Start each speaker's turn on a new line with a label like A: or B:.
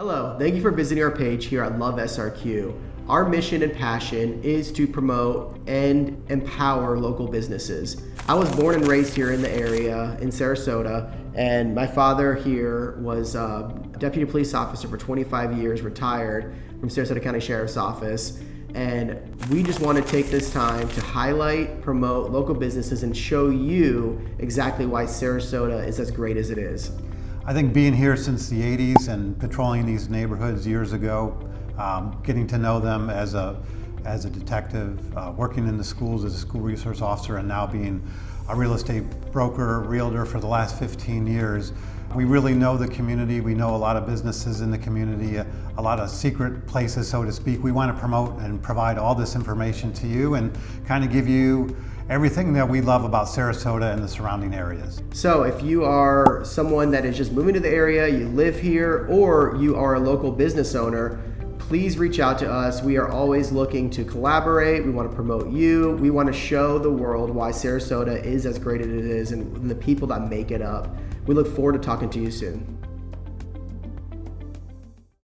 A: Hello, thank you for visiting our page here at LoveSRQ. Our mission and passion is to promote and empower local businesses. I was born and raised here in the area in Sarasota, and my father here was a deputy police officer for 25 years, retired from Sarasota County Sheriff's Office. And we just want to take this time to highlight, promote local businesses and show you exactly why Sarasota is as great as it is.
B: I think being here since the 80s and patrolling these neighborhoods years ago, getting to know them as a detective, working in the schools as a school resource officer, and now being a real estate broker, realtor for the last 15 years, we really know the community. We know a lot of businesses in the community, a lot of secret places, so to speak. We want to promote and provide all this information to you and kind of give you everything that we love about Sarasota and the surrounding areas.
A: So if you are someone that is just moving to the area, you live here, or you are a local business owner, please reach out to us. We are always looking to collaborate. We want to promote you. We want to show the world why Sarasota is as great as it is and the people that make it up. We look forward to talking to you soon.